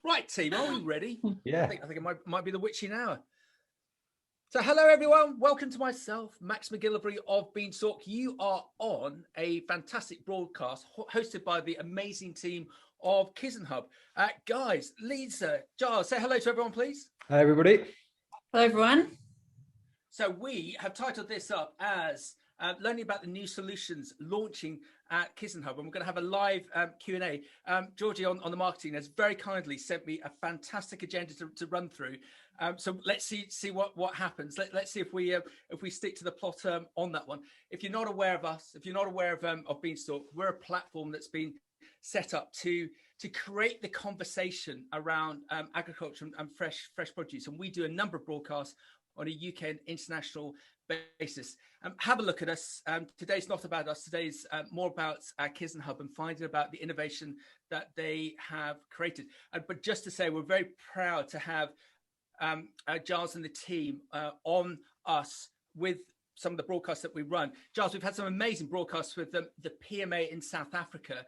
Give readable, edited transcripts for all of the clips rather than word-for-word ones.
Right, team, are we ready? Yeah. I think it might be the witching hour. So hello, everyone. Welcome to myself, Max McGillvary of Beanstalk. You are on a fantastic broadcast hosted by the amazing team of KisanHub. Guys, Lisa, Giles, say hello to everyone, please. Hi, everybody. Hello, everyone. So we have titled this up as learning about the new solutions launching at KisanHub, and we're going to have a live Q&A. Georgie on the marketing has very kindly sent me a fantastic agenda to run through. So let's see what happens. Let's see if we stick to the plot on that one. If you're not aware of us, if you're not aware of Beanstalk, we're a platform that's been set up to create the conversation around agriculture and fresh produce, and we do a number of broadcasts on a UK and international basis. Have a look at us. Today's not about us. Today's more about KisanHub and finding about the innovation that they have created. But just to say, we're very proud to have Giles and the team on us with some of the broadcasts that we run. Giles, we've had some amazing broadcasts with the PMA in South Africa,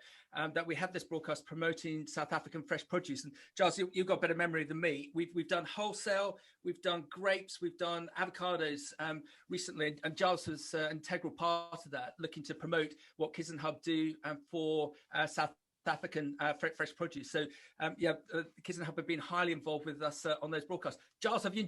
that we have this broadcast promoting South African fresh produce. And Giles, you've got better memory than me. We've done wholesale, we've done grapes, we've done avocados recently, and Giles was an integral part of that, looking to promote what KisanHub do for South African fresh produce. So KisanHub have been highly involved with us on those broadcasts. Giles, have you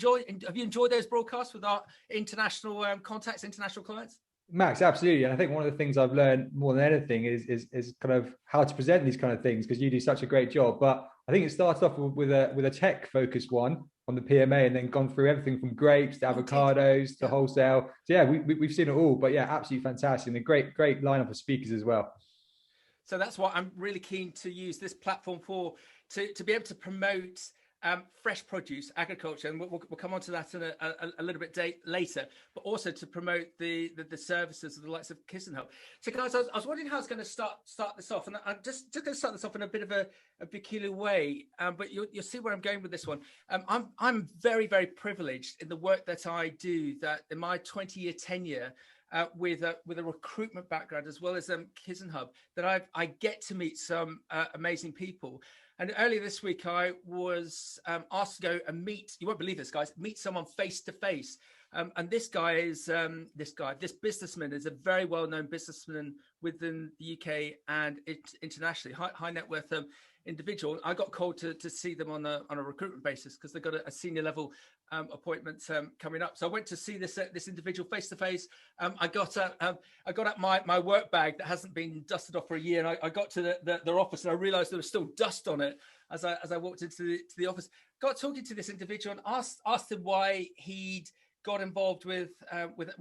enjoyed those broadcasts with our international contacts, international clients? Max, absolutely. And I think one of the things I've learned more than anything is kind of how to present these kind of things, because you do such a great job. But I think it started off with a tech focused one on the PMA, and then gone through everything from grapes to avocados to wholesale. So yeah, we've seen it all. But yeah, absolutely fantastic, and a great lineup of speakers as well. So that's what I'm really keen to use this platform for, to be able to promote fresh produce, agriculture, and we'll come on to that in a little bit later, but also to promote the services of the likes of KisanHub. So guys, I was wondering how I was going to start this off, and I'm just going to start this off in a bit of a peculiar way, but you'll see where I'm going with this one. I'm very, very privileged in the work that I do, that in my 20-year tenure, with a recruitment background as well as KisanHub, that I get to meet some amazing people. And earlier this week, I was asked to go and meet, you won't believe this, guys, meet someone face to face. And this businessman is a very well-known businessman within the UK and internationally, high net worth individual. I got called to see them on a recruitment basis because they've got a senior level appointment coming up. So I went to see this individual face to face. I got out my work bag that hasn't been dusted off for a year, and I got to their office, and I realised there was still dust on it as I walked into the office. Got talking to this individual and asked him why he'd got involved with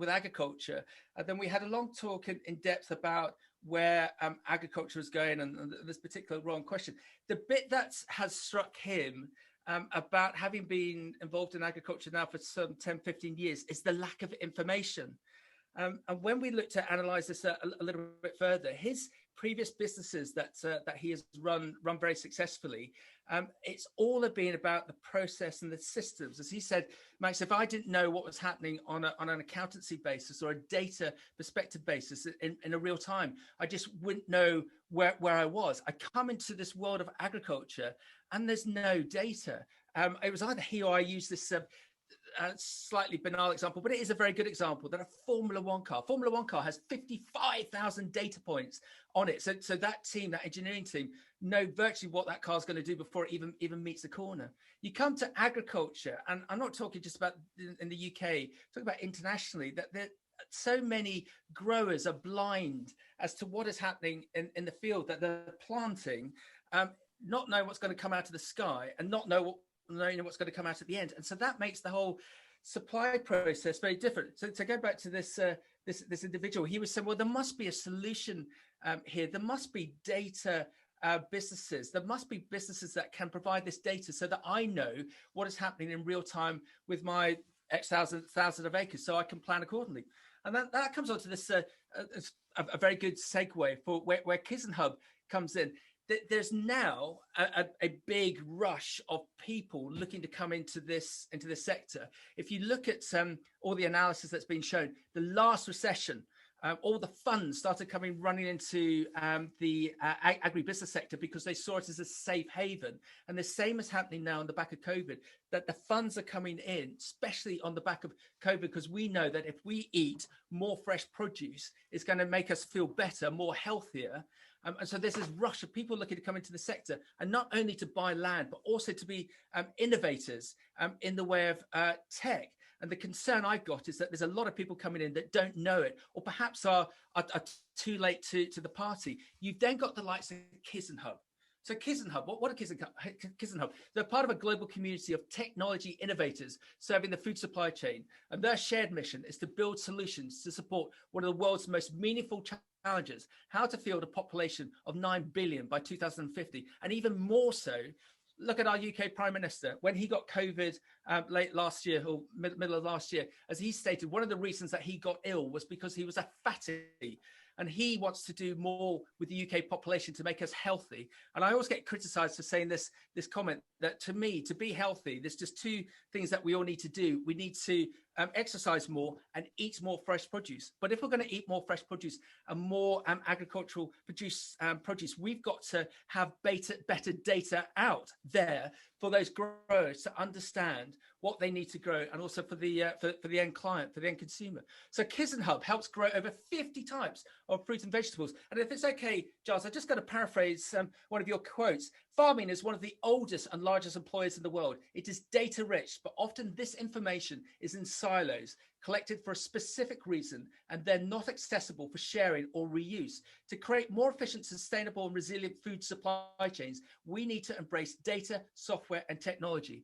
agriculture. And then we had a long talk in depth about where agriculture is going and this particular wrong question. The bit that has struck him about having been involved in agriculture now for some 10, 15 years is the lack of information. And when we look to analyze this a little bit further, his previous businesses that he has run very successfully, it's all been about the process and the systems. As he said, Max, if I didn't know what was happening on an accountancy basis or a data perspective basis in a real time, I just wouldn't know where I was. I come into this world of agriculture and there's no data. It was either he or I used this slightly banal example, but it is a very good example, that a Formula One car has 55,000 data points on it. So that team, that engineering team, know virtually what that car is going to do before it even meets the corner. You come to agriculture, and I'm not talking just about in the UK, I'm talking about internationally, that so many growers are blind as to what is happening in the field that they're planting, not knowing what's going to come out of the sky and not knowing what's going to come out at the end. And so that makes the whole supply process very different. So to go back to this individual, he was saying, well, there must be a solution here. There must be data businesses. There must be businesses that can provide this data so that I know what is happening in real time with my X thousand of acres, so I can plan accordingly. And that comes on to this a very good segue for where KisanHub comes in. There's now a big rush of people looking to come into this sector. If you look at all the analysis that's been shown, the last recession all the funds started running into the agribusiness sector because they saw it as a safe haven. And the same is happening now on the back of COVID, that the funds are coming in, especially on the back of COVID, because we know that if we eat more fresh produce, it's going to make us feel better, more healthier. And so there's this rush of people looking to come into the sector, and not only to buy land, but also to be innovators in the way of tech. And the concern I've got is that there's a lot of people coming in that don't know it, or perhaps are too late to the party. You've then got the likes of KisanHub. So KisanHub, what are KisanHub? They're part of a global community of technology innovators serving the food supply chain. And their shared mission is to build solutions to support one of the world's most meaningful challenges, how to field a population of 9 billion by 2050. And even more so, look at our UK Prime Minister. When he got COVID late last year or middle of last year, as he stated, one of the reasons that he got ill was because he was a fatty. And he wants to do more with the UK population to make us healthy. And I always get criticized for saying this comment, that to me, to be healthy, there's just two things that we all need to do. We need to exercise more and eat more fresh produce. But if we're going to eat more fresh produce and more agricultural produce, we've got to have better data out there for those growers to understand what they need to grow, and also for the end client, for the end consumer. So KisanHub helps grow over 50 types of fruit and vegetables. And if it's okay, Giles, I just got to paraphrase one of your quotes. Farming is one of the oldest and largest employers in the world. It is data rich, but often this information is in silos, collected for a specific reason, and they're not accessible for sharing or reuse. To create more efficient, sustainable, and resilient food supply chains, we need to embrace data, software, and technology.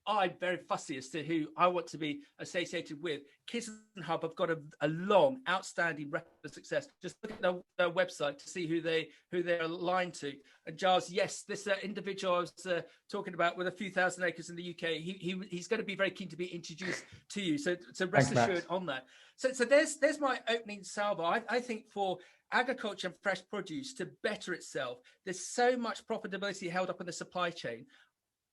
I'm very fussy as to who I want to be associated with. KisanHub have got a long, outstanding record of success. Just look at their website to see who they're aligned to. And Giles, yes, this individual I was talking about with a few thousand acres in the UK, he's going to be very keen to be introduced to you. So rest assured on that. So there's my opening salvo. I think for agriculture and fresh produce to better itself, there's so much profitability held up in the supply chain.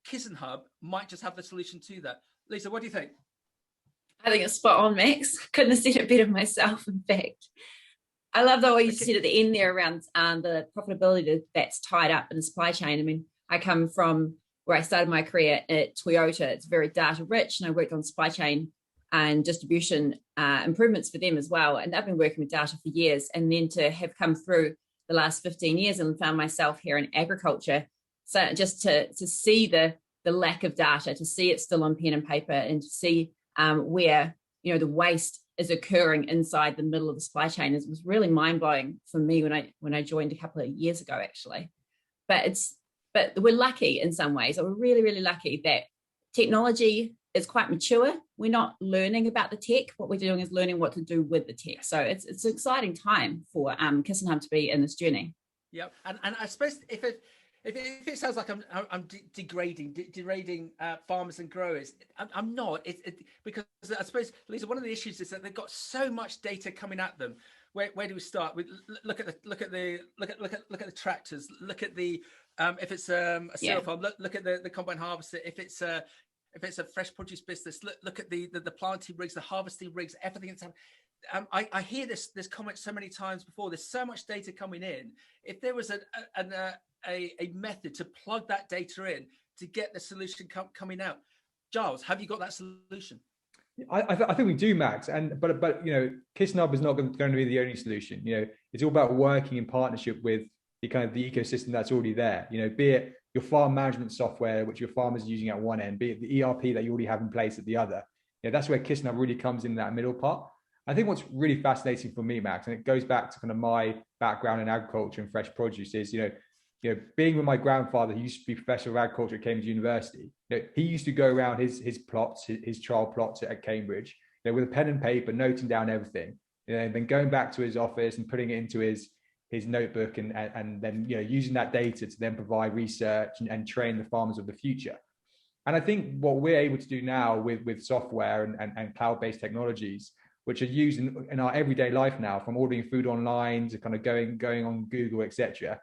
KisanHub might just have the solution to that. Lisa, what do you think? I think it's spot on, Max. Couldn't have said it better myself, in fact. I love the way you said at the end there around the profitability that's tied up in the supply chain. I mean, I come from where I started my career at Toyota. It's very data rich, and I worked on supply chain and distribution improvements for them as well. And I've been working with data for years. And then to have come through the last 15 years and found myself here in agriculture, so just to see the lack of data, to see it still on pen and paper, and to see where the waste is occurring inside the middle of the supply chain was really mind blowing for me when I joined a couple of years ago, actually. But we're lucky in some ways. We're really, really lucky that technology is quite mature. We're not learning about the tech. What we're doing is learning what to do with the tech. So it's an exciting time for KisanHub to be in this journey. Yep, and I suppose if it sounds like I'm degrading farmers and growers, I'm not. Because I suppose, Lisa, one of the issues is that they've got so much data coming at them. Where do we start? Look at the tractors. Look at the if it's a cereal farm. Look at the combine harvester. If it's a fresh produce business, look at the planting rigs, the harvesting rigs, everything that's happening. I hear this comment so many times before. There's so much data coming in. If there was a method to plug that data in to get the solution coming out, Giles, have you got that solution? I think we do, Max. But KisanHub is not going to be the only solution. It's all about working in partnership with the ecosystem that's already there. Be it your farm management software, which your farmers are using at one end, be it the ERP that you already have in place at the other. That's where KisanHub really comes in that middle part. I think what's really fascinating for me, Max, and it goes back to kind of my background in agriculture and fresh produce, is being with my grandfather, who used to be professor of agriculture at Cambridge University. He used to go around his plots, his trial plots at Cambridge, with a pen and paper, noting down everything, and then going back to his office and putting it into his notebook, and then using that data to then provide research and train the farmers of the future. And I think what we're able to do now with software and cloud-based technologies, which are used in our everyday life now, from ordering food online to kind of going on Google, etc.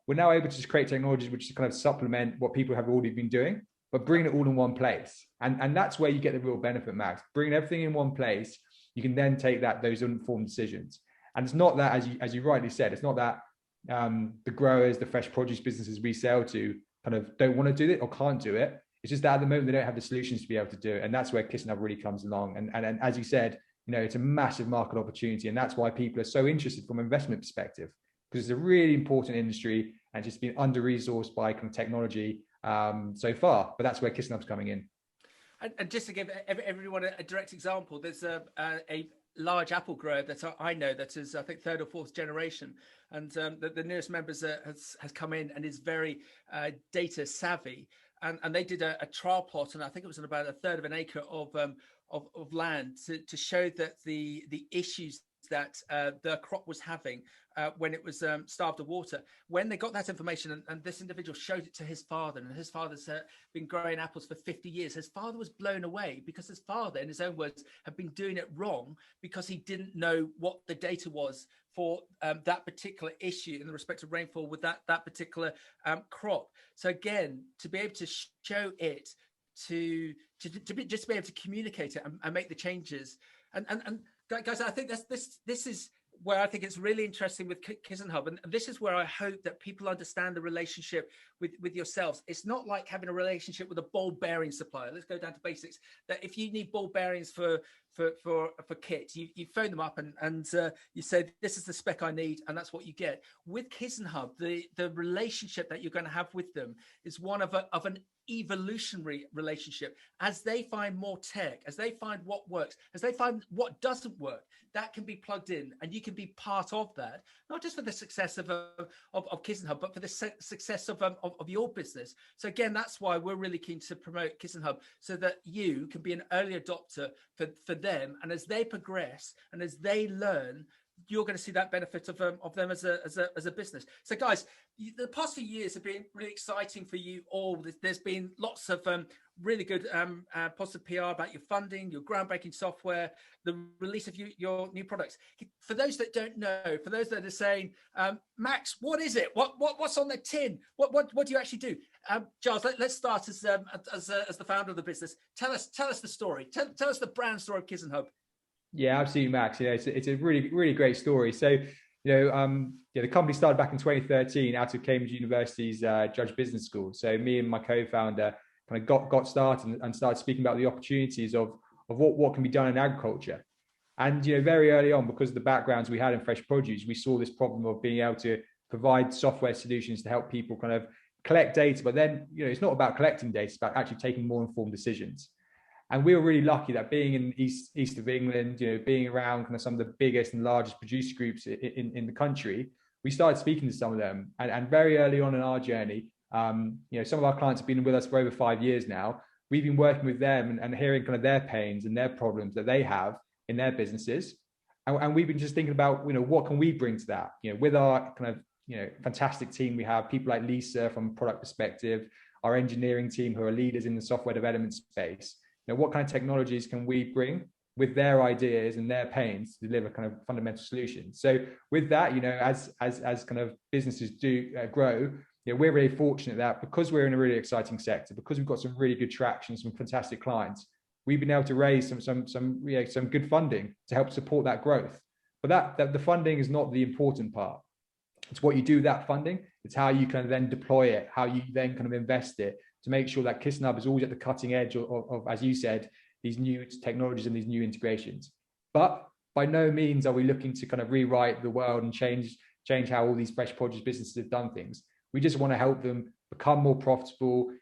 We're now able to just create technologies which kind of supplement what people have already been doing, but bring it all in one place. And that's where you get the real benefit, Max. Bringing everything in one place, you can then take those informed decisions. And it's not that, as you rightly said, it's not that the growers, the fresh produce businesses we sell to kind of don't want to do it or can't do it. It's just that at the moment they don't have the solutions to be able to do it. And that's where KisanHub really comes along. And as you said, it's a massive market opportunity. And that's why people are so interested from an investment perspective, because it's a really important industry and just been under-resourced by kind of technology so far. But that's where KisanHub's coming in. And just to give everyone a direct example, there's a large apple grower that I know that is, I think, third or fourth generation, and the newest members has come in and is very data savvy, and they did a trial plot, and I think it was on about a third of an acre of land to show that the issues that the crop was having when it was starved of water. When they got that information, and this individual showed it to his father, and his father's been growing apples for 50 years, his father was blown away because his father, in his own words, had been doing it wrong because he didn't know what the data was for that particular issue in the respect of rainfall with that particular crop. So again, to be able to show it, to be able to communicate it and make the changes, and guys, I think this is where I think it's really interesting with KisanHub, and this is where I hope that people understand the relationship with yourselves. It's not like having a relationship with a ball bearing supplier. Let's go down to basics. That if you need ball bearings for kit, you phone them up and you say, this is the spec I need, and that's what you get. With KisanHub, the relationship that you're going to have with them is one of an evolutionary relationship. As they find more tech, as they find what works, as they find what doesn't work, that can be plugged in, and you can be part of that, not just for the success of KisanHub, but for the success of your business. So again, that's why we're really keen to promote KisanHub, so that you can be an early adopter for them, and as they progress and as they learn, you're going to see that benefit of them as a business. So guys, the past few years have been really exciting for you all. There's been lots of really good positive PR about your funding, your groundbreaking software, the release of your new products. For those that don't know, for those that are saying, Max, what is it? What's on the tin? What do you actually do? Giles, let's start as the founder of the business. Tell us the story. Tell us the brand story of KisanHub. Yeah, absolutely, Max. It's a really, really great story. So, the company started back in 2013 out of Cambridge University's Judge Business School. So me and my co-founder kind of got started and started speaking about the opportunities of what can be done in agriculture. And, very early on, because of the backgrounds we had in fresh produce, we saw this problem of being able to provide software solutions to help people kind of collect data. But then, it's not about collecting data, it's about actually taking more informed decisions. And we were really lucky that being in east of England, being around kind of some of the biggest and largest producer groups in the country, we started speaking to some of them. And very early on in our journey, some of our clients have been with us for over 5 years now. We've been working with them and hearing kind of their pains and their problems that they have in their businesses. And we've been just thinking about, what can we bring to that? With our kind of, fantastic team, we have people like Lisa from a product perspective, our engineering team who are leaders in the software development space. What kind of technologies can we bring with their ideas and their pains to deliver kind of fundamental solutions? So with that, as kind of businesses do grow, we're really fortunate that because we're in a really exciting sector, because we've got some really good traction, some fantastic clients, we've been able to raise some good funding to help support that growth. But that the funding is not the important part. It's what you do with that funding. It's how you can then deploy it, how you then kind of invest it, to make sure that KisanHub is always at the cutting edge of, as you said, these new technologies and these new integrations. But by no means are we looking to kind of rewrite the world and change how all these fresh produce businesses have done things. We just want to help them become more profitable,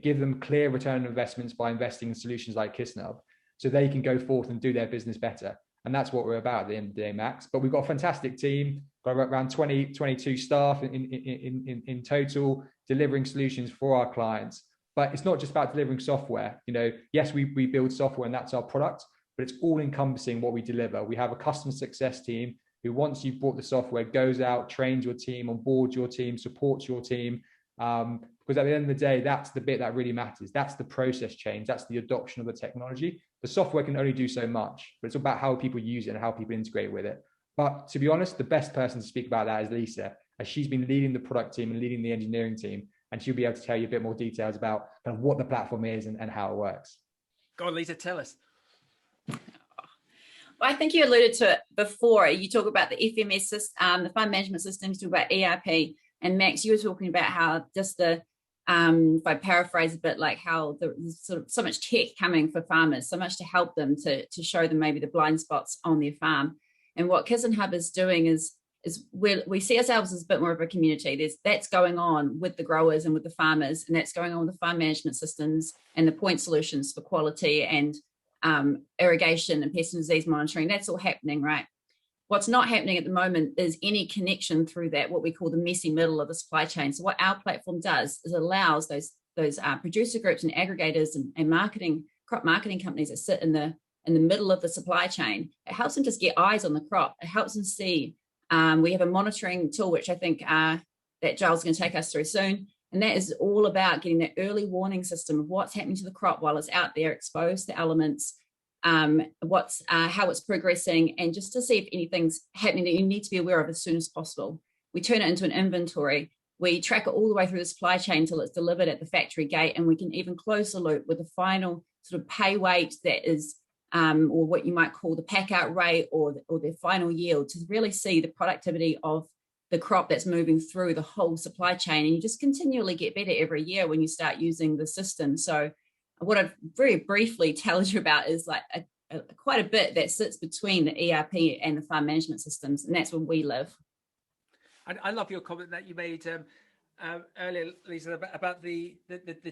give them clear return on investments by investing in solutions like KisanHub, so they can go forth and do their business better. And that's what we're about at the end of the day, Max. But we've got a fantastic team, got around 22 staff in total, delivering solutions for our clients. But it's not just about delivering software. Yes, we build software and that's our product, but it's all encompassing what we deliver. We have a customer success team who, once you've bought the software, goes out, trains your team, onboards your team, supports your team. Because at the end of the day, that's the bit that really matters. That's the process change. That's the adoption of the technology. The software can only do so much, but it's about how people use it and how people integrate with it. But to be honest, the best person to speak about that is Lisa, as she's been leading the product team and leading the engineering team. And she'll be able to tell you a bit more details about kind of what the platform is and how it works. Go on, Lisa, tell us. I think you alluded to it before. You talk about the FMS system, the fund management systems, talk about ERP, and Max, you were talking about how just the, if I paraphrase a bit, like how there's sort of so much tech coming for farmers, so much to help them to show them maybe the blind spots on their farm. And what KisanHub is doing is we see ourselves as a bit more of a community. That's going on with the growers and with the farmers, and that's going on with the farm management systems and the point solutions for quality and irrigation and pest and disease monitoring. That's all happening, right? What's not happening at the moment is any connection through that, what we call the messy middle of the supply chain. So what our platform does is allows those producer groups and aggregators and crop marketing companies that sit in the middle of the supply chain. It helps them just get eyes on the crop. It helps them see. We have a monitoring tool, which I think that Giles is going to take us through soon. And that is all about getting that early warning system of what's happening to the crop while it's out there exposed to elements, how it's progressing, and just to see if anything's happening that you need to be aware of as soon as possible. We turn it into an inventory. We track it all the way through the supply chain until it's delivered at the factory gate, and we can even close the loop with the final sort of pay weight that is, or what you might call the pack out rate or the final yield, to really see the productivity of the crop that's moving through the whole supply chain. And you just continually get better every year when you start using the system. So what I've very briefly told you about is like quite a bit that sits between the ERP and the farm management systems, and that's where we live. I love your comment that you made earlier, Lisa, about the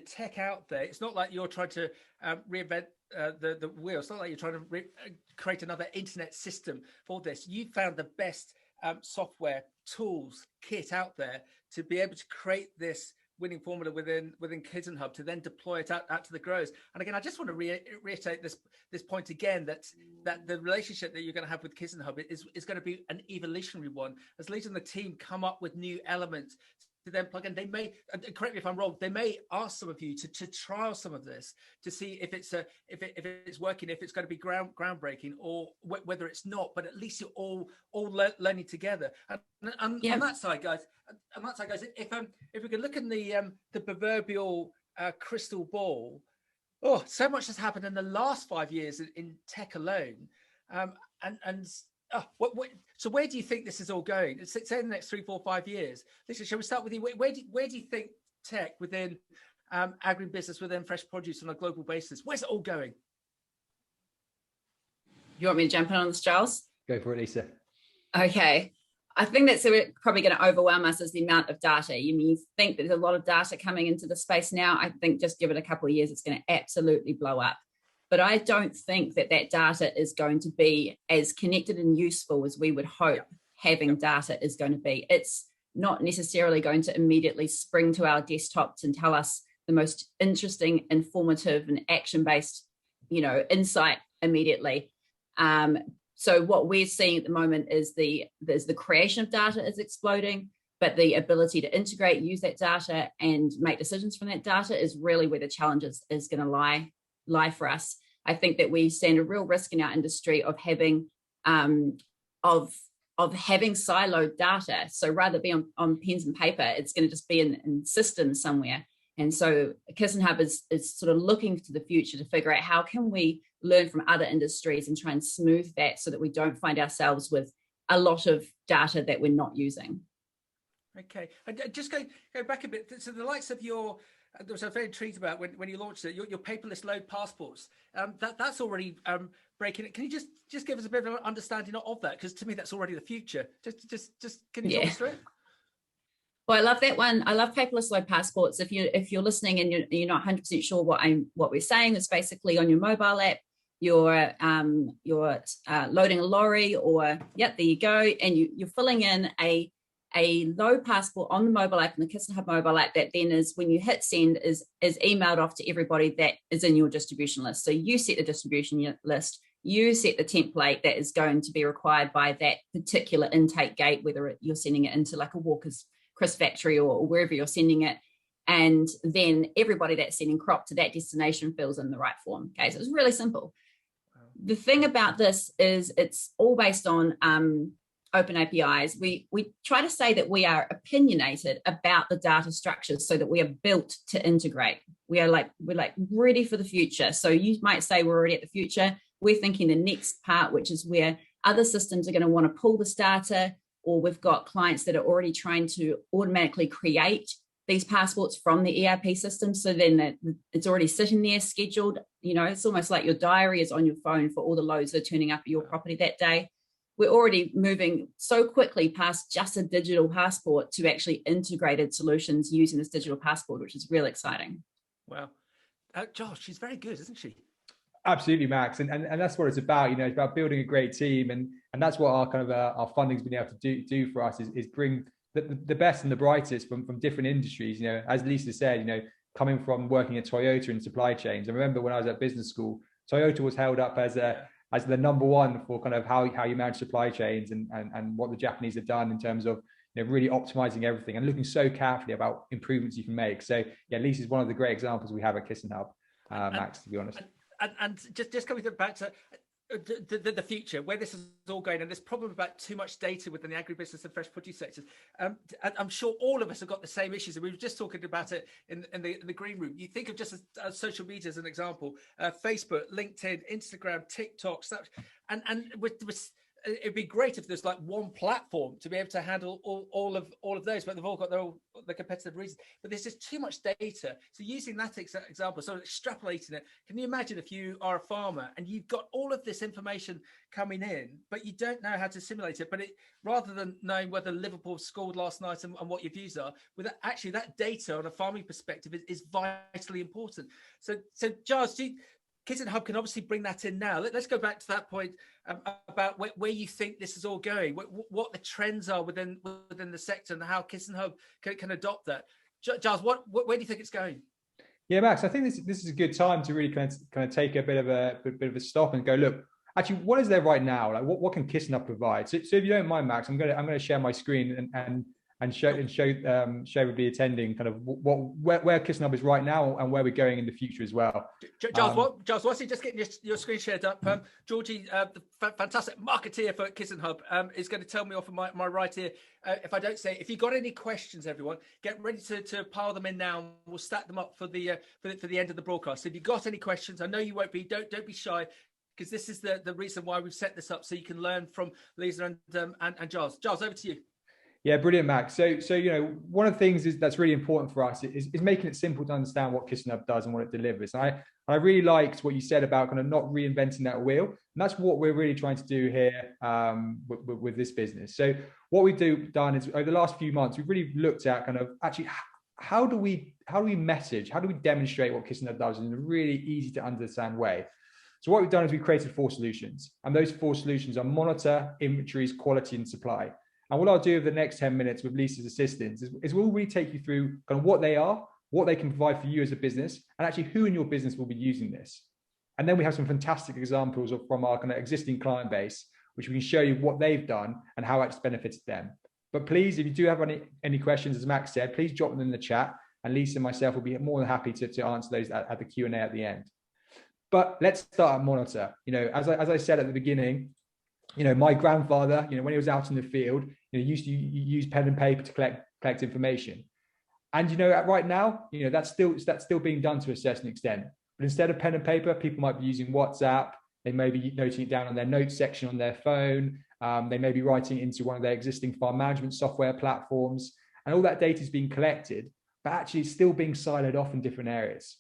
tech out there. It's not like you're trying to reinvent the wheel. It's not like you're trying to create another internet system for this. You found the best software, tools, kit out there to be able to create this winning formula within KisanHub to then deploy it out to the growers. And again, I just want to reiterate this point again, that the relationship that you're going to have with KisanHub is going to be an evolutionary one. As Lisa and the team come up with new elements to then plug in, they may, correct me if I'm wrong, they may ask some of you to trial some of this to see if it's working, if it's going to be groundbreaking, or whether it's not. But at least you're all learning together. And yeah. on that side, guys, if we could look in the proverbial crystal ball, so much has happened in the last 5 years in tech alone, so where do you think this is all going? Say in the next 3, 4, 5 years. Lisa, shall we start with you? Where do you think tech within agribusiness, within fresh produce on a global basis, where's it all going? You want me to jump in on this, Giles? Go for it, Lisa. Okay. I think that's probably going to overwhelm us is the amount of data. You think there's a lot of data coming into the space now. I think just give it a couple of years, it's going to absolutely blow up. But I don't think that data is going to be as connected and useful as we would hope having data is going to be. It's not necessarily going to immediately spring to our desktops and tell us the most interesting, informative, and action-based, insight immediately. So what we're seeing at the moment is the creation of data is exploding, but the ability to integrate, use that data, and make decisions from that data is really where the challenge is going to lie for us. I think that we stand a real risk in our industry of having siloed data. So rather than be on pens and paper, it's going to just be in systems somewhere. And so KisanHub is sort of looking to the future to figure out how can we learn from other industries and try and smooth that so that we don't find ourselves with a lot of data that we're not using. Okay, and just go back a bit. So the likes of your, there was a very intrigued about when you launched it, your paperless load passports. That's already breaking it. Can you just give us a bit of an understanding of that? Because to me, that's already the future. Just can you talk us through it? Well, I love that one. I love paperless load passports. If you're listening and you're not 100% sure what we're saying, it's basically on your mobile app. You're loading a lorry, or there you go, and you're filling in a load passport on the mobile app, and the KisanHub mobile app, that then is, when you hit send, is emailed off to everybody that is in your distribution list. So you set the distribution list, you set the template that is going to be required by that particular intake gate, whether you're sending it into like a Walker's Chris factory or wherever you're sending it. And then everybody that's sending crop to that destination fills in the right form. Okay, so it's really simple. The thing about this is it's all based on open APIs. We try to say that we are opinionated about the data structures so that we are built to integrate. We're like ready for the future. So you might say we're already at the future. we're thinking the next part, which is where other systems are going to want to pull this data, or we've got clients that are already trying to automatically create these passports from the ERP system. So then it's already sitting there scheduled. It's almost like your diary is on your phone for all the loads that are turning up at your property that day. We're already moving so quickly past just a digital passport to actually integrated solutions using this digital passport, which is really exciting. Wow. Josh, she's very good, isn't she? Absolutely, Max, and that's what it's about. It's about building a great team, and that's what our kind of our funding's been able to do for us is bring the best and the brightest from different industries. As Lisa said, coming from working at Toyota in supply chains. I remember when I was at business school, Toyota was held up as the number one for kind of how you manage supply chains and what the Japanese have done in terms of really optimizing everything and looking so carefully about improvements you can make. So yeah, Lisa's one of the great examples we have at KisanHub, Max, to be honest. And just coming back to the future, where this is all going, and this problem about too much data within the agribusiness and fresh produce sectors. I'm sure all of us have got the same issues, and we were just talking about it in the green room. You think of just as social media as an example, Facebook, LinkedIn, Instagram, TikTok, Snapchat, and with it'd be great if there's like one platform to be able to handle all of those, but they've all got their competitive reasons. But there's just too much data. So using that example, so extrapolating it, can you imagine if you are a farmer and you've got all of this information coming in, but you don't know how to simulate it, but rather than knowing whether Liverpool scored last night and what your views are, with actually that data on a farming perspective is vitally important. So Giles, KisanHub can obviously bring that in now. Let's go back to that point about where you think this is all going, what the trends are within the sector, and how KisanHub can adopt that. Giles, where do you think it's going? Yeah, Max, I think this is a good time to really kind of take a bit of a stop and go, look, actually, what is there right now? Like, what can KisanHub provide? So if you don't mind, Max, I'm going to share my screen and show everybody attending kind of where KisanHub is right now and where we're going in the future as well. Giles, whilst you're just getting your screen shared up, Georgie, the fantastic marketeer for KisanHub, is going to tell me off of my right here. If I don't say, if you've got any questions, everyone, get ready to pile them in now. We'll stack them up for the end of the broadcast. So if you've got any questions, I know you won't be. Don't be shy, because this is the reason why we've set this up, so you can learn from Lisa and Giles. Giles, over to you. Yeah, brilliant, Max. So one of the things that's really important for us is making it simple to understand what KisanHub does and what it delivers. And I really liked what you said about kind of not reinventing that wheel, and that's what we're really trying to do here with this business. So what we've done is over the last few months, we've really looked at kind of actually how do we message, how do we demonstrate what KisanHub does in a really easy to understand way. So what we've done is we've created 4 solutions, and those 4 solutions are monitor, inventories, quality, and supply. And what I'll do over the next 10 minutes with Lisa's assistance is we'll really take you through kind of what they are, what they can provide for you as a business, and actually who in your business will be using this. And then we have some fantastic examples from our kind of existing client base, which we can show you what they've done and how it's benefited them. But please, if you do have any questions, as Max said, please drop them in the chat, and Lisa and myself will be more than happy to answer those at the Q&A at the end. But let's start at monitor. As I said at the beginning, my grandfather, when he was out in the field, used to use pen and paper to collect information. And right now, that's still being done to a certain extent. But instead of pen and paper, people might be using WhatsApp. They may be noting it down on their notes section on their phone. They may be writing it into one of their existing farm management software platforms. And all that data is being collected, but actually it's still being siloed off in different areas.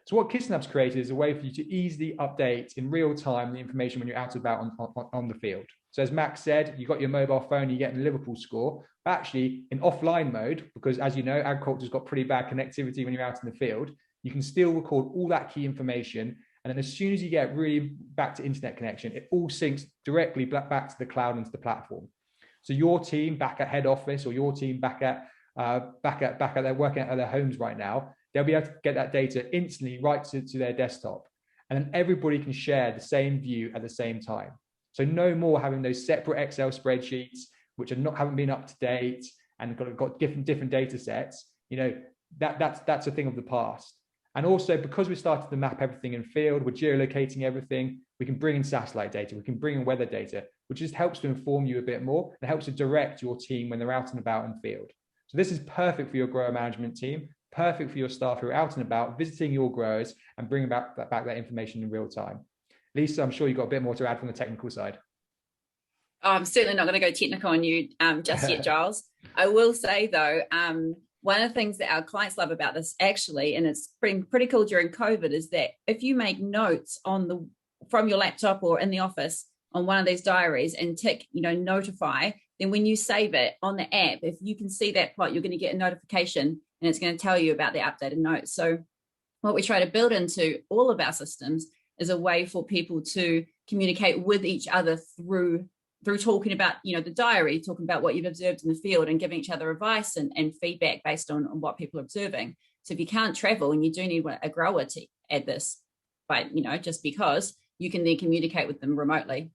So what KisanHub's created is a way for you to easily update in real time the information when you're out and about on the field. So as Max said, you've got your mobile phone, you get the Liverpool score, but actually in offline mode, because as you know, agriculture's got pretty bad connectivity when you're out in the field, you can still record all that key information. And then as soon as you get really back to internet connection, it all syncs directly back to the cloud and to the platform. So your team back at head office, or your team back at their working at their homes right now, they'll be able to get that data instantly right to their desktop. And then everybody can share the same view at the same time. So no more having those separate Excel spreadsheets, which haven't been up to date and got different data sets. That's a thing of the past. And also, because we started to map everything in field, we're geolocating everything, we can bring in satellite data, we can bring in weather data, which just helps to inform you a bit more and helps to direct your team when they're out and about in field. So this is perfect for your grower management team, perfect for your staff who are out and about visiting your growers and bringing back that information in real time. Lisa, I'm sure you've got a bit more to add from the technical side. I'm certainly not going to go technical on you just yet, Giles. I will say though, one of the things that our clients love about this actually, and it's pretty cool during COVID, is that if you make notes from your laptop or in the office on one of these diaries and tick, notify, then when you save it on the app, if you can see that plot, you're going to get a notification and it's going to tell you about the updated notes. So what we try to build into all of our systems is a way for people to communicate with each other through talking about, the diary, talking about what you've observed in the field and giving each other advice and feedback based on what people are observing. So if you can't travel and you do need a grower to add this, but, just because you can then communicate with them remotely.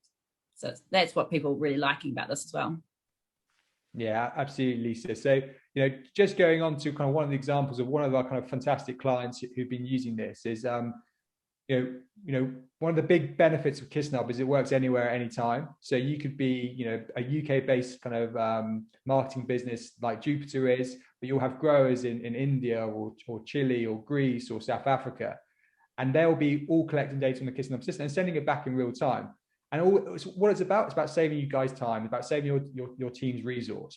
So that's what people are really liking about this as well. Yeah, absolutely, Lisa. So, just going on to kind of one of the examples of one of our kind of fantastic clients who've been using this is, one of the big benefits of KisanHub is it works anywhere, anytime. So you could be, a UK-based kind of marketing business like Jupiter is, but you'll have growers in India or Chile or Greece or South Africa, and they'll be all collecting data on the KisanHub system and sending it back in real time. And what it's about saving you guys time, about saving your team's resource.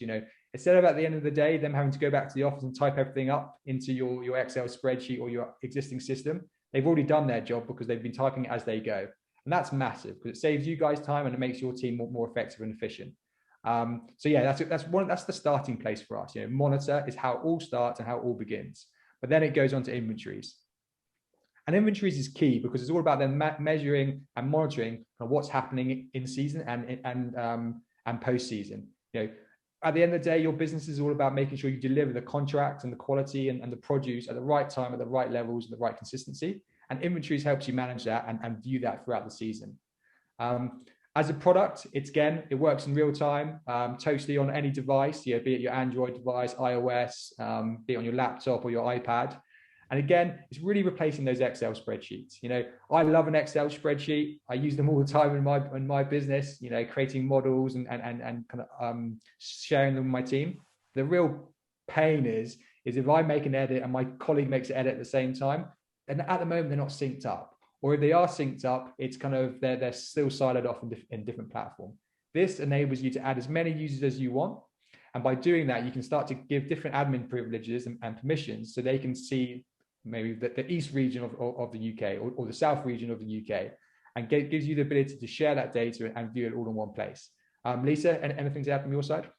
Instead of at the end of the day them having to go back to the office and type everything up into your Excel spreadsheet or your existing system. They've already done their job because they've been typing it as they go. And that's massive because it saves you guys time and it makes your team more effective and efficient. So yeah, that's the starting place for us. Monitor is how it all starts and how it all begins. But then it goes on to inventories. And inventories is key because it's all about them measuring and monitoring what's happening in season and post season. At the end of the day, your business is all about making sure you deliver the contract and the quality and the produce at the right time, at the right levels, and the right consistency. And inventories helps you manage that and view that throughout the season. As a product, it works in real time, totally on any device, be it your Android device, iOS, be it on your laptop or your iPad. And again, it's really replacing those Excel spreadsheets. I love an Excel spreadsheet. I use them all the time in my business, creating models and kind of sharing them with my team. The real pain is if I make an edit and my colleague makes an edit at the same time, and at the moment they're not synced up. Or if they are synced up, it's kind of they're still siloed off in different platforms. This enables you to add as many users as you want. And by doing that, you can start to give different admin privileges and permissions so they can see maybe the East region of the UK or the South region of the UK, and gives you the ability to share that data and view it all in one place. Lisa, anything to add from your side?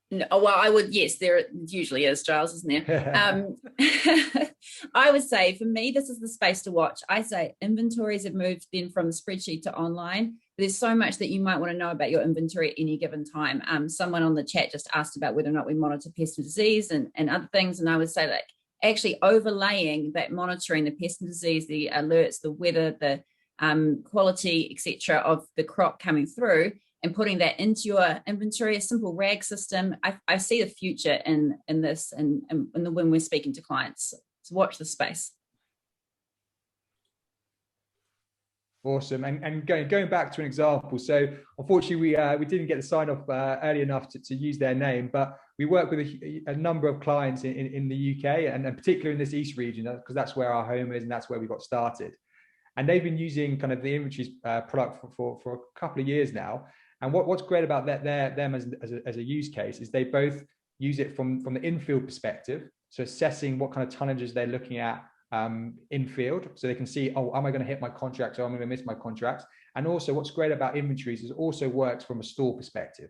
No, well, I would, yes, there usually is, Giles, isn't there? I would say for me, this is the space to watch. I say inventories have moved then from the spreadsheet to online. There's so much that you might want to know about your inventory at any given time. Someone on the chat just asked about whether or not we monitor pest and disease and other things. And I would say that actually overlaying that monitoring the pest and disease, the alerts, the weather, the quality, etc., of the crop coming through, and putting that into your inventory, a simple RAG system. I see the future in this and when we're speaking to clients. So watch the space. Awesome. And going back to an example, so unfortunately we didn't get the sign off early enough to use their name, but we work with a number of clients in the UK and particularly in this East region, because that's where our home is and that's where we got started. And they've been using kind of the inventories product for a couple of years now. And what's great about them as a use case is they both use it from the infield perspective, so assessing what kind of tonnages they're looking at in field, so they can see, am I going to hit my contract or am I going to miss my contracts? And also what's great about inventories is it also works from a store perspective.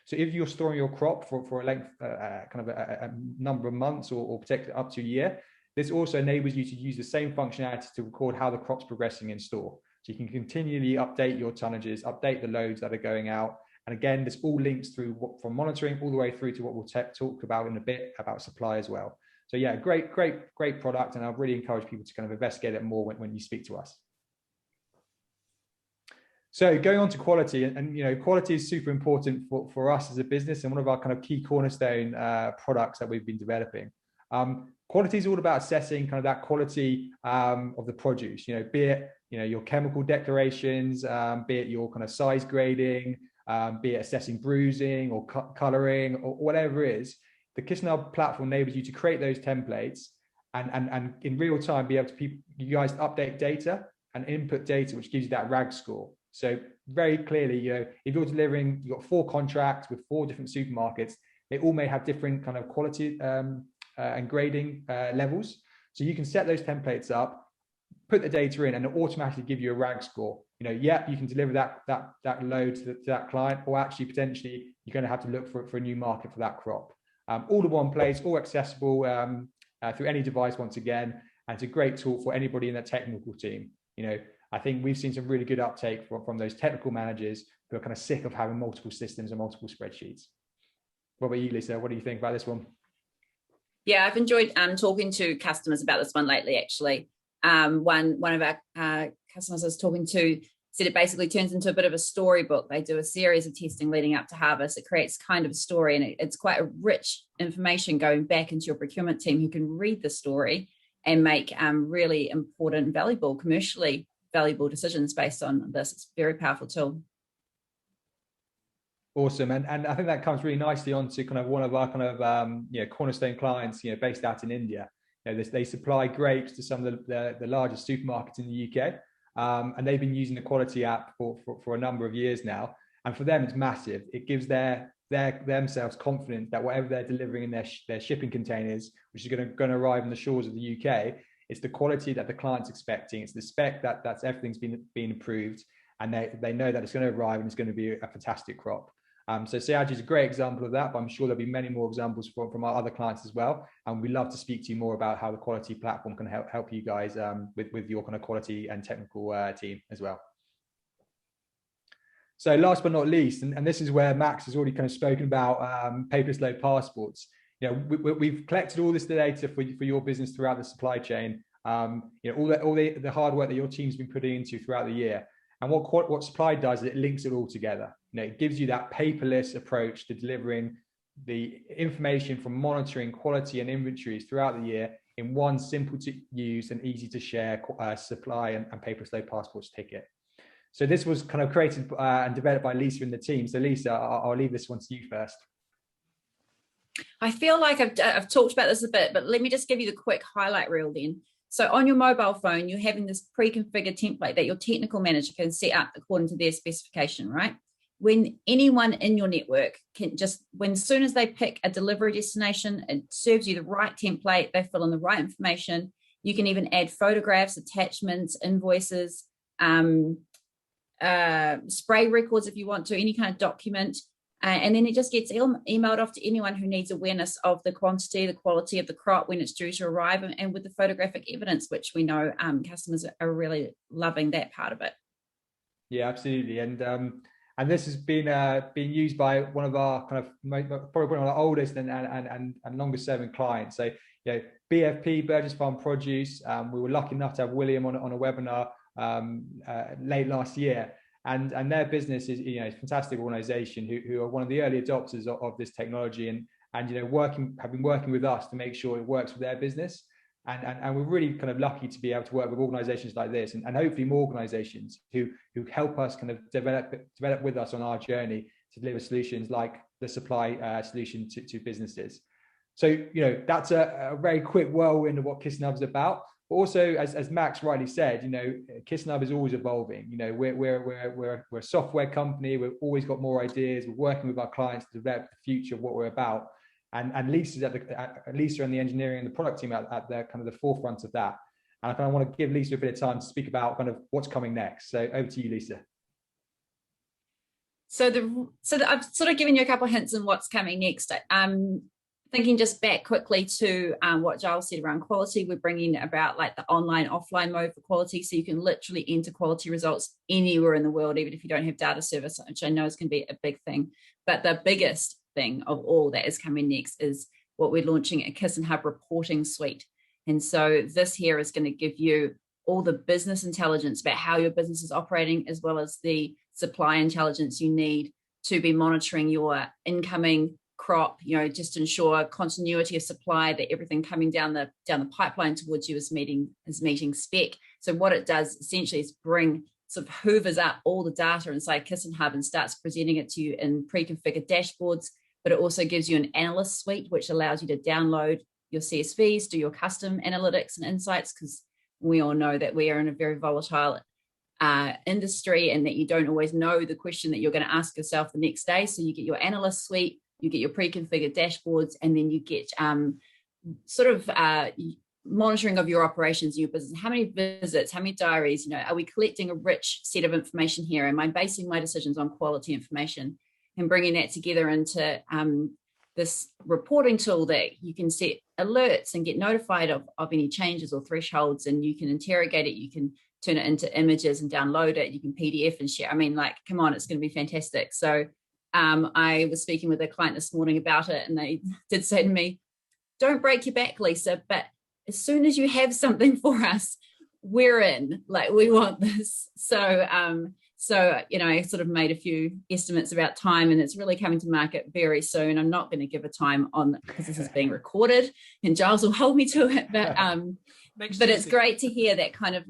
So if you're storing your crop for a length, kind of a number of months or particularly up to a year, this also enables you to use the same functionality to record how the crop's progressing in store. So you can continually update your tonnages, update the loads that are going out. And again, this all links through from monitoring all the way through to what we'll talk about in a bit about supply as well. So yeah, great product. And I'll really encourage people to kind of investigate it more when you speak to us. So going on to quality, and quality is super important for us as a business and one of our kind of key cornerstone products that we've been developing. Quality is all about assessing kind of that quality of the produce, be it your chemical declarations, be it your kind of size grading, be it assessing bruising or coloring or whatever it is. The KisanHub platform enables you to create those templates and in real time be able to you guys update data and input data, which gives you that RAG score. So very clearly, if you're delivering, you've got 4 contracts with 4 different supermarkets, they all may have different kind of quality and grading levels. So you can set those templates up, put the data in, and it'll automatically give you a RAG score. You can deliver that load to that client, or actually potentially you're going to have to look for a new market for that crop. All in one place, all accessible through any device once again, and it's a great tool for anybody in the technical team. I think we've seen some really good uptake from those technical managers who are kind of sick of having multiple systems and multiple spreadsheets. What about you, Lisa? What do you think about this one? Yeah, I've enjoyed talking to customers about this one lately, actually. One of our customers I was talking to said it basically turns into a bit of a storybook. They do a series of testing leading up to harvest. It creates kind of a story, and it's quite a rich information going back into your procurement team who can read the story and make really important, commercially valuable decisions based on this. It's a very powerful tool. Awesome, and I think that comes really nicely onto kind of one of our kind of cornerstone clients, based out in India. They supply grapes to some of the largest supermarkets in the UK, and they've been using the quality app for a number of years now. And for them, it's massive. It gives themselves confidence that whatever they're delivering in their shipping containers, which is going to arrive on the shores of the UK, it's the quality that the client's expecting. It's the spec that's everything's been approved, and they know that it's going to arrive and it's going to be a fantastic crop. So Siaji is a great example of that, but I'm sure there'll be many more examples from our other clients as well. And we'd love to speak to you more about how the quality platform can help you guys with your kind of quality and technical team as well. So last but not least, and this is where Max has already kind of spoken about paperless load passports. We've collected all this data for your business throughout the supply chain. All the hard work that your team's been putting into throughout the year. And what supply does is it links it all together. It gives you that paperless approach to delivering the information from monitoring quality and inventories throughout the year in one simple to use and easy to share supply and paperless load passports ticket. So this was kind of created and developed by Lisa and the team. So Lisa, I'll leave this one to you first. I feel like I've talked about this a bit, but let me just give you the quick highlight reel then. So on your mobile phone, you're having this pre-configured template that your technical manager can set up according to their specification, right? When anyone in your network can as soon as they pick a delivery destination, it serves you the right template, they fill in the right information. You can even add photographs, attachments, invoices, spray records if you want to, any kind of document. And then it just gets emailed off to anyone who needs awareness of the quantity, the quality of the crop when it's due to arrive, and with the photographic evidence, which we know customers are really loving that part of it. Yeah, absolutely. And this has been used by one of our kind of probably one of our oldest and longest serving clients. So BFP, Burgess Farm Produce. We were lucky enough to have William on a webinar late last year. And their business is a fantastic organization who are one of the early adopters of this technology and have been working with us to make sure it works for their business. And we're really kind of lucky to be able to work with organizations like this and hopefully more organizations who help us kind of develop with us on our journey to deliver solutions like the supply solution to businesses. So, that's a very quick whirlwind of what KisanHub is about. But also, as Max rightly said, KisanHub is always evolving. We're a software company. We've always got more ideas. We're working with our clients to develop the future of what we're about. And Lisa's Lisa and the engineering and the product team at the kind of the forefront of that. And I kind of want to give Lisa a bit of time to speak about kind of what's coming next. So over to you, Lisa. So I've sort of given you a couple of hints on what's coming next. Thinking just back quickly to what Giles said around quality, we're bringing about like the online offline mode for quality, so you can literally enter quality results anywhere in the world, even if you don't have data service, which I know is going to be a big thing. But the biggest thing of all that is coming next is what we're launching, a KisanHub reporting suite. And so this here is going to give you all the business intelligence about how your business is operating, as well as the supply intelligence you need to be monitoring your incoming crop, just ensure continuity of supply, that everything coming down the pipeline towards you is meeting spec. So what it does essentially is sort of hoovers up all the data inside KisanHub and starts presenting it to you in pre-configured dashboards. But it also gives you an analyst suite, which allows you to download your CSVs, do your custom analytics and insights, because We all know that we are in a very volatile industry, and that you don't always know the question that you're going to ask yourself the next day. So you get your analyst suite, you get your pre-configured dashboards, and then you get monitoring of your operations, your business. How many visits, how many diaries, are we collecting a rich set of information here? Am I basing my decisions on quality information? And bringing that together into this reporting tool that you can set alerts and get notified of any changes or thresholds, and you can interrogate it, you can turn it into images and download it, you can PDF and share. I mean, come on, it's going to be fantastic. So I was speaking with a client this morning about it, and they did say to me, don't break your back, Lisa, but as soon as you have something for us, we're in. We want this. So I sort of made a few estimates about time, and it's really coming to market very soon. I'm not going to give a time on it because this is being recorded, and Giles will hold me to it. But it's great to hear that kind of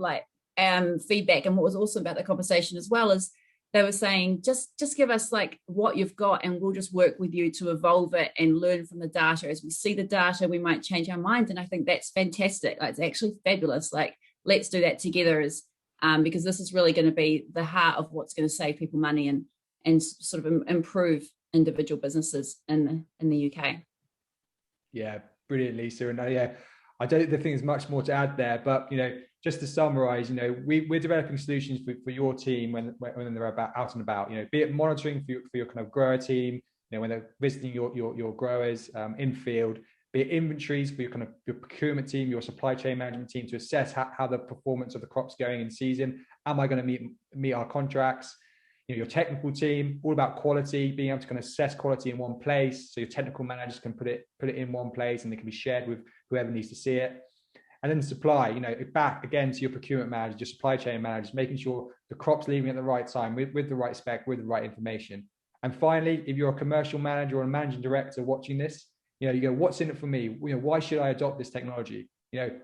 feedback. And what was awesome about the conversation as well is they were saying, just give us what you've got, and we'll just work with you to evolve it and learn from the data. As we see the data, we might change our mind. And I think that's fantastic. It's actually fabulous. Let's do that together, because this is really going to be the heart of what's going to save people money and sort of improve individual businesses in the UK. Yeah, brilliant, Lisa. And I don't think there's much more to add there, but just to summarize, we're developing solutions for your team when they're out and about, be it monitoring for your kind of grower team, when they're visiting your growers in field, be it inventories for your procurement team, your supply chain management team, to assess how the performance of the crop's going in season. Am I going to meet our contracts? Your technical team, all about quality, being able to kind of assess quality in one place, so your technical managers can put it in one place, and they can be shared with whoever needs to see it. And then supply, back again to your procurement managers, your supply chain managers, making sure the crop's leaving at the right time with the right spec, with the right information. And finally, if you're a commercial manager or a managing director watching this, you go, what's in it for me? Why should I adopt this technology?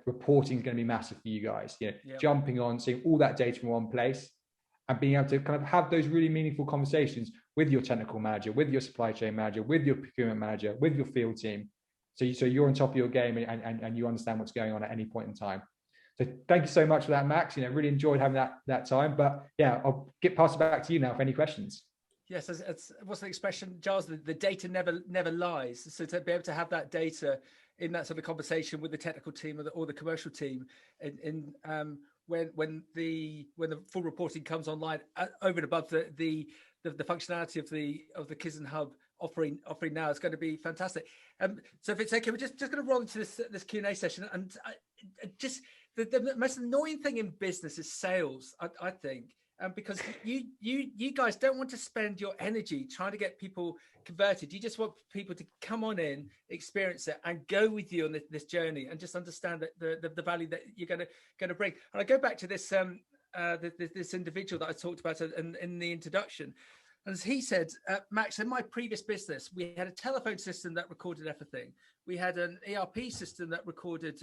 Reporting is going to be massive for you guys. Jumping on, seeing all that data in one place, and being able to kind of have those really meaningful conversations with your technical manager, with your supply chain manager, with your procurement manager, with your field team. So you're on top of your game, and you understand what's going on at any point in time. So thank you so much for that, Max. Really enjoyed having that time. But I'll pass it back to you now for any questions. Yes, it's what's the expression, Giles? The data never lies. So to be able to have that data in that sort of conversation with the technical team or the commercial team, when the full reporting comes online, over and above the functionality of the KisanHub offering now, is going to be fantastic. So if it's okay, we're just going to roll into this Q&A session, and just the most annoying thing in business is sales, I think. Because you guys don't want to spend your energy trying to get people converted. You just want people to come on in, experience it, and go with you on this journey, and just understand that the value that you're going to bring. And I go back to this this individual that I talked about in the introduction. And as he said, Max, in my previous business, we had a telephone system that recorded everything. We had an ERP system that recorded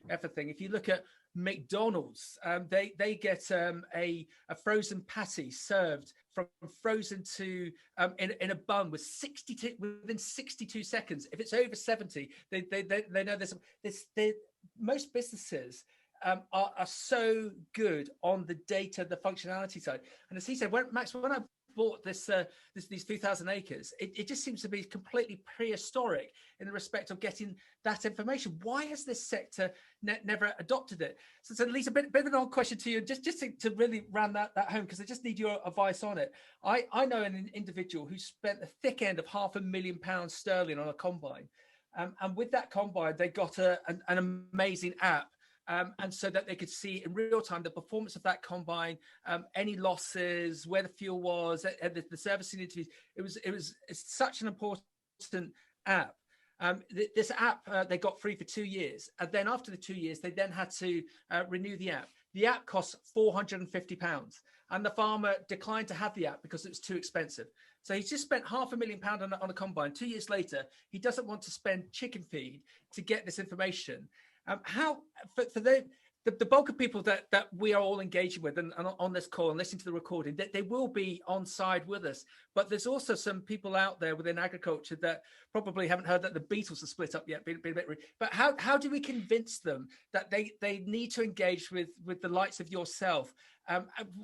everything. If you look at McDonald's, they get a frozen patty served from frozen to in a bun within 62 seconds. If it's over 70, they know this. Most businesses are so good on the data, the functionality side. And as he said, when I bought these 2,000 acres, it just seems to be completely prehistoric in the respect of getting that information. Why has this sector never adopted it? So Lisa, a bit of an odd question to you, just to really round that home, because I just need your advice on it. I know an individual who spent the thick end of £500,000 sterling on a combine, and with that combine they got an amazing app. And so that they could see in real time the performance of that combine, any losses, where the fuel was, the servicing interviews. It's such an important app. This app they got free for 2 years, and then after the 2 years, they then had to renew the app. The app costs £450, and the farmer declined to have the app because it was too expensive. So he's just spent £500,000 on a combine. 2 years later, he doesn't want to spend chicken feed to get this information. How for the bulk of people that we are all engaging with and on this call and listening to the recording, that they will be on side with us. But there's also some people out there within agriculture that probably haven't heard that the Beatles are split up yet. But how do we convince them that they need to engage with the likes of yourself?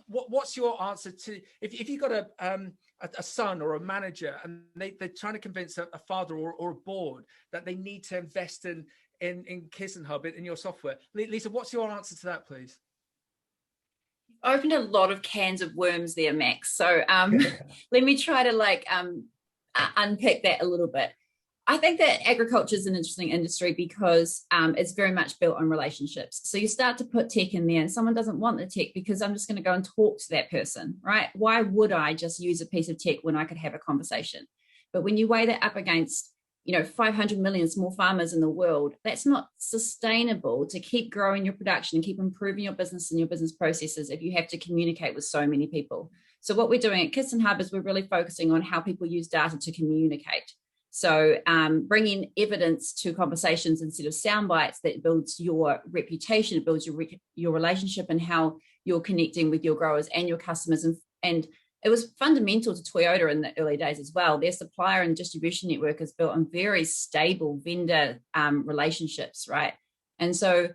What's your answer to if you've got a son or a manager and they're trying to convince a father or a board that they need to invest in KisanHub, in your software? Lisa, what's your answer to that, please? Opened a lot of cans of worms there, Max. So let me try to unpick that a little bit. I think that agriculture is an interesting industry because it's very much built on relationships. So you start to put tech in there and someone doesn't want the tech because I'm just going to go and talk to that person, right? Why would I just use a piece of tech when I could have a conversation? But when you weigh that up against 500 million small farmers in the world, that's not sustainable to keep growing your production and keep improving your business and your business processes if you have to communicate with so many people. So what we're doing at KisanHub is we're really focusing on how people use data to communicate. So bringing evidence to conversations instead of sound bites that builds your reputation, it builds your relationship and how you're connecting with your growers and your customers. And it was fundamental to Toyota in the early days as well. Their supplier and distribution network is built on very stable vendor relationships, right? And so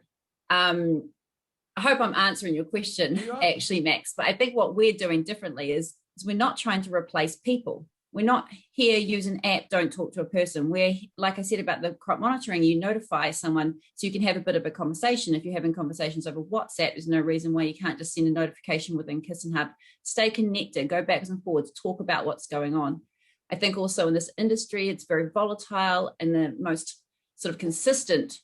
I hope I'm answering your question, actually, Max. But I think what we're doing differently is we're not trying to replace people. We're not here use an app, don't talk to a person. We're, like I said about the crop monitoring, you notify someone so you can have a bit of a conversation. If you're having conversations over WhatsApp, there's no reason why you can't just send a notification within KisanHub. Stay connected, go backwards and forwards, talk about what's going on. I think also in this industry, it's very volatile, and the most sort of consistent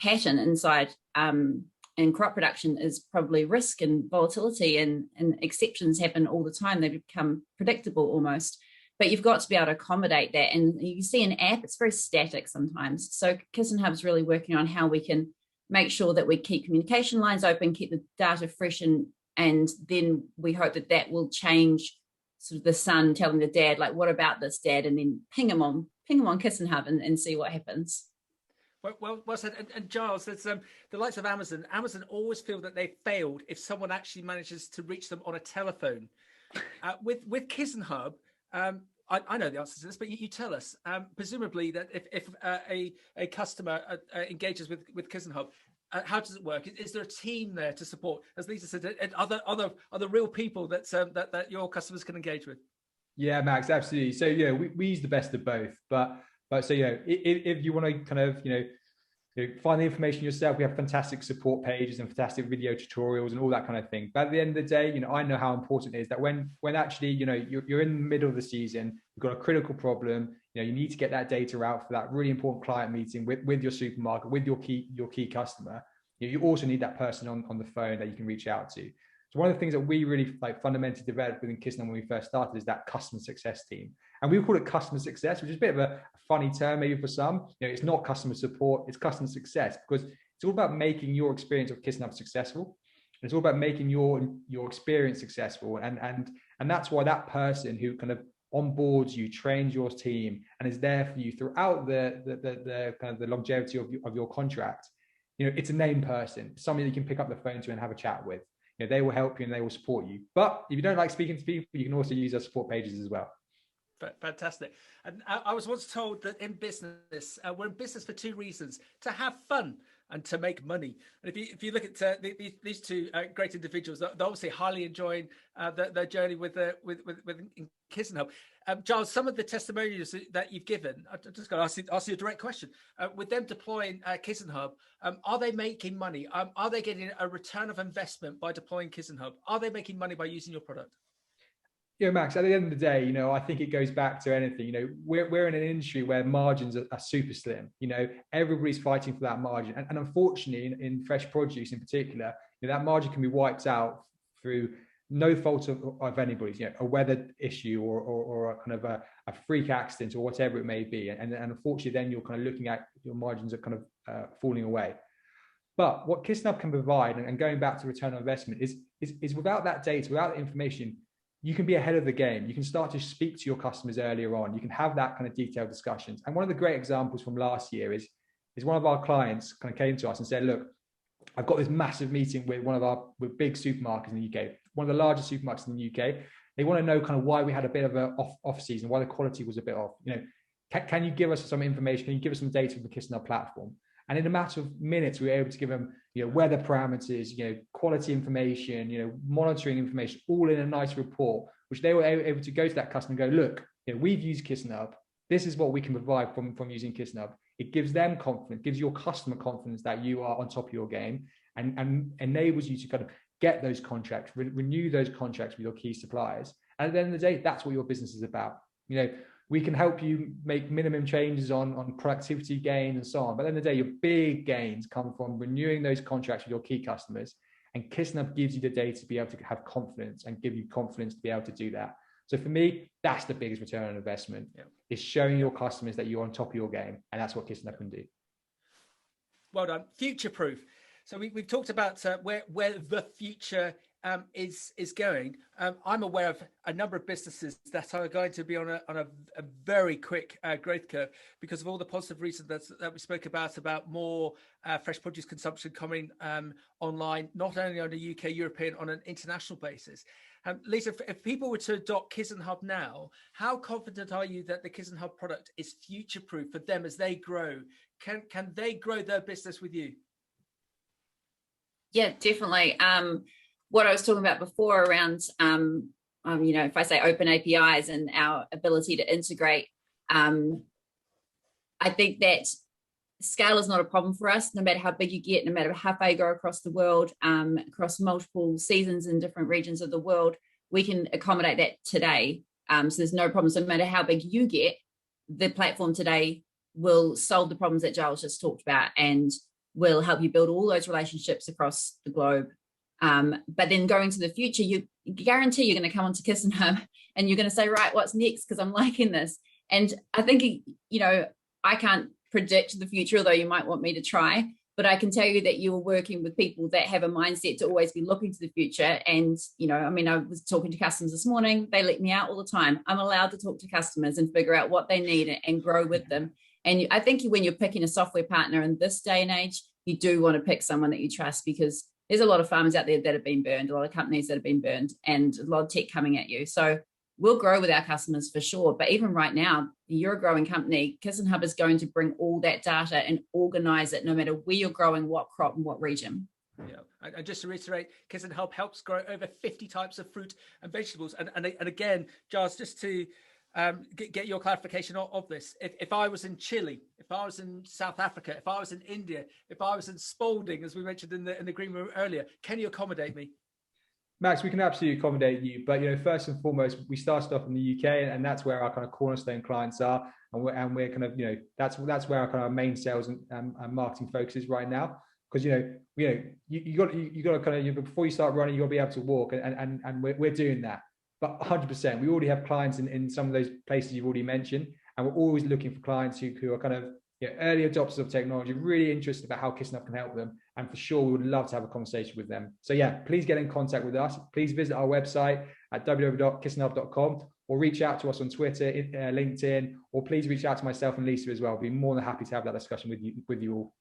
pattern inside in crop production is probably risk and volatility, and exceptions happen all the time. They become predictable almost. But you've got to be able to accommodate that. And you see an app, it's very static sometimes. So KisanHub is really working on how we can make sure that we keep communication lines open, keep the data fresh, and then we hope that will change sort of the son telling the dad, like, what about this, dad? And then ping him on KisanHub and see what happens. Well said. And Giles, there's the likes of Amazon. Amazon always feel that they failed if someone actually manages to reach them on a telephone. With KisanHub, I know the answer to this, but you tell us. Presumably, that if a customer engages with KisanHub, how does it work? Is there a team there to support? As Lisa said, other real people that your customers can engage with? Yeah, Max, absolutely. So we use the best of both, but so if you want to kind of find the information yourself, we have fantastic support pages and fantastic video tutorials and all that kind of thing. But at the end of the day, I know how important it is that when actually you're in the middle of the season, you've got a critical problem, you need to get that data out for that really important client meeting with your supermarket, with your key customer. You also need that person on the phone that you can reach out to. So one of the things that we really fundamentally developed within KisanHub when we first started is that customer success team. And we call it customer success, which is a bit of a funny term maybe for some. It's not customer support, it's customer success, because it's all about making your experience of KisanHub successful. It's all about making your experience successful. And that's why that person who kind of onboards you, trains your team, and is there for you throughout the kind of the longevity of your contract, it's a named person, somebody you can pick up the phone to and have a chat with. They will help you and they will support you. But if you don't like speaking to people, you can also use our support pages as well. Fantastic. And I was once told that in business, we're in business for two reasons: to have fun and to make money. And if you look at these two great individuals, they're obviously highly enjoying their journey with KisanHub. Giles, some of the testimonials that you've given, I'm just going to ask you a direct question. With them deploying KisanHub, are they making money? Are they getting a return of investment by deploying KisanHub? Are they making money by using your product? Max, at the end of the day, I think it goes back to anything. We're in an industry where margins are super slim. Everybody's fighting for that margin. And unfortunately, in fresh produce in particular, that margin can be wiped out through no fault of anybody's, a weather issue or a kind of a freak accident or whatever it may be. And unfortunately, then you're kind of looking at your margins are kind of falling away. But what KisanHub can provide, and going back to return on investment, is without that data, without that information, you can be ahead of the game. You can start to speak to your customers earlier on. You can have that kind of detailed discussions. And one of the great examples from last year is one of our clients kind of came to us and said, look, I've got this massive meeting with with big supermarkets in the UK, one of the largest supermarkets in the UK. They want to know kind of why we had a bit of an off season, why the quality was a bit off. Can you give us some information? Can you give us some data from the KisanHub platform? And in a matter of minutes, we were able to give them, weather parameters, quality information, monitoring information, all in a nice report, which they were able to go to that customer and go, look, we've used KisanHub. This is what we can provide from using KisanHub. It gives them confidence, gives your customer confidence that you are on top of your game, and enables you to kind of get those contracts, renew those contracts with your key suppliers. And at the end of the day, that's what your business is about. We can help you make minimum changes on productivity gains and so on. But at the end of the day, your big gains come from renewing those contracts with your key customers. And KisanHub gives you the data to be able to have confidence and give you confidence to be able to do that. So for me, that's the biggest return on investment, is showing your customers that you're on top of your game. And that's what KisanHub can do. Well done. Future-proof. So we've talked about where the future is going. I'm aware of a number of businesses that are going to be on a very quick growth curve because of all the positive reasons that we spoke about more fresh produce consumption coming online, not only on a UK, European, on an international basis. Lisa, if people were to adopt KisanHub now, how confident are you that the KisanHub product is future-proof for them as they grow? Can they grow their business with you? Yeah, definitely. What I was talking about before around, if I say open APIs and our ability to integrate, I think that scale is not a problem for us, no matter how big you get, no matter how far you go across the world, across multiple seasons in different regions of the world, we can accommodate that today. So there's no problem. So no matter how big you get, the platform today will solve the problems that Giles just talked about and will help you build all those relationships across the globe. But then going to the future, you guarantee you're going to come onto KisanHub and you're going to say, right, what's next? Because I'm liking this. And I think, I can't predict the future, although you might want me to try, but I can tell you that you're working with people that have a mindset to always be looking to the future. And, I was talking to customers this morning. They let me out all the time. I'm allowed to talk to customers and figure out what they need and grow with them. And I think when you're picking a software partner in this day and age, you do want to pick someone that you trust, because there's a lot of farmers out there that have been burned, a lot of companies that have been burned, and a lot of tech coming at you. So we'll grow with our customers for sure. But even right now, you're a growing company. KisanHub is going to bring all that data and organize it, no matter where you're growing, what crop and what region. Yeah, and just to reiterate, KisanHub helps grow over 50 types of fruit and vegetables. And again, Giles, just to get your clarification of this. If I was in Chile, if I was in South Africa, if I was in India, if I was in Spalding, as we mentioned in the green room earlier, can you accommodate me? Max, we can absolutely accommodate you, but first and foremost, we started off in the UK, and that's where our kind of cornerstone clients are, and we're kind of that's where our kind of main sales and marketing focus is right now. Because you got to kind of, before you start running, you got to be able to walk, and we're doing that. But 100%, we already have clients in some of those places you've already mentioned, and we're always looking for clients who are kind of early adopters of technology, really interested about how KisanHub can help them, and for sure we would love to have a conversation with them. So yeah, please get in contact with us. Please visit our website at www.kisanhub.com, or reach out to us on Twitter, LinkedIn, or please reach out to myself and Lisa as well. We'd be more than happy to have that discussion with you all.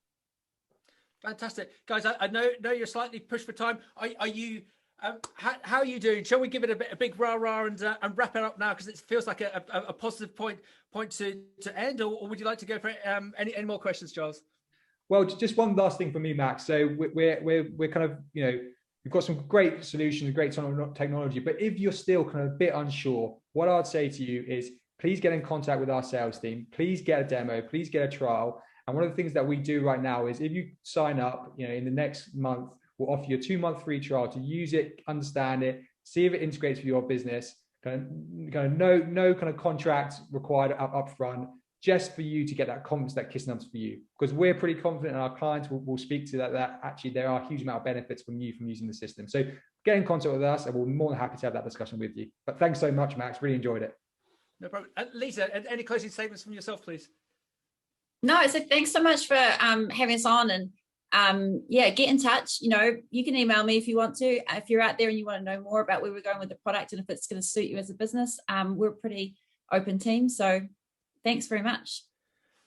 Fantastic, guys. I know you're slightly pushed for time. Are you? How are you doing? Shall we give it a big rah-rah and wrap it up now, because it feels like a positive point to end, or would you like to go for any more questions, Giles? Well, just one last thing for me, Max. So we're kind of, we've got some great solutions, great technology, but if you're still kind of a bit unsure, what I'd say to you is please get in contact with our sales team. Please get a demo, please get a trial. And one of the things that we do right now is if you sign up, in the next month, we'll offer you a 2-month free trial to use it, understand it, see if it integrates with your business. No kind of contract required up front, just for you to get that confidence that KisanHub's for you. Because we're pretty confident, and our clients will speak to that actually there are a huge amount of benefits from using the system. So get in contact with us, and we're more than happy to have that discussion with you. But thanks so much, Max. Really enjoyed it. No problem. Lisa, any closing statements from yourself, please? No, so thanks so much for having us on, and get in touch. You can email me if you want to, if you're out there and you want to know more about where we're going with the product and if it's going to suit you as a business. We're a pretty open team, so thanks very much.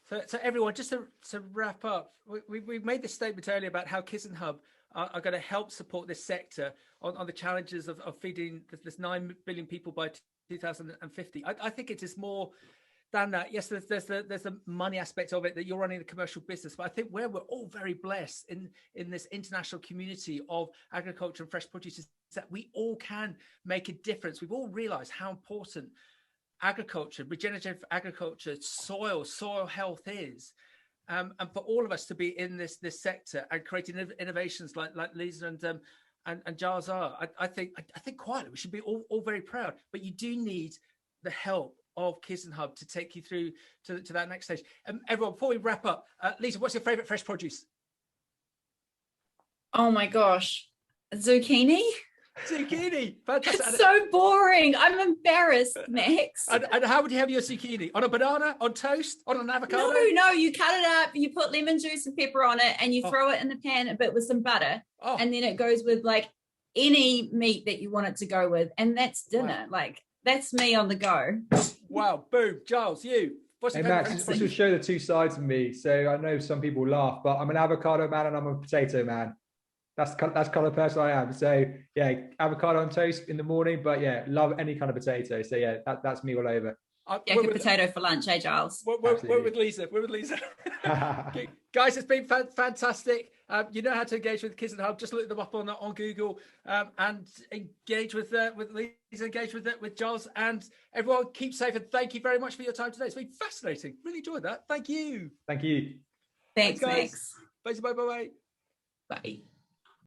So everyone, just to wrap up, we made this statement earlier about how KisanHub are going to help support this sector on the challenges of feeding this 9 billion people by 2050. I think it is more than that. Yes, there's the money aspect of it, that you're running the commercial business, but I think where we're all very blessed in this international community of agriculture and fresh produce is that we all can make a difference. We've all realized how important agriculture, regenerative agriculture, soil health is. And for all of us to be in this sector and creating innovations like Lisa and Giles are, I think quietly we should be all very proud. But you do need the help of KisanHub to take you through to that next stage. Everyone, before we wrap up, Lisa, what's your favourite fresh produce? Oh my gosh, zucchini. Zucchini, fantastic. It's so boring. I'm embarrassed, Max. And how would you have your zucchini? On a banana, on toast, on an avocado? No, you cut it up, you put lemon juice and pepper on it, and you throw it in the pan a bit with some butter, and then it goes with like any meat that you want it to go with, and that's dinner. Wow. Like, that's me on the go. Wow, boom. Giles, you. Hey Max, this will show the two sides of me. So I know some people laugh, but I'm an avocado man and I'm a potato man. That's kind of person I am. So yeah, avocado on toast in the morning, but yeah, love any kind of potato. So yeah, that's me all over. Good potato for lunch, eh, Giles? We're with Lisa. We're with Lisa. Okay. Guys, it's been fantastic. You know how to engage with KisanHub. Just look them up on Google and engage with Lisa, engage with Giles, and everyone keep safe. And thank you very much for your time today. It's been fascinating. Really enjoyed that. Thank you. Thank you. Thanks, Max. Bye. Bye.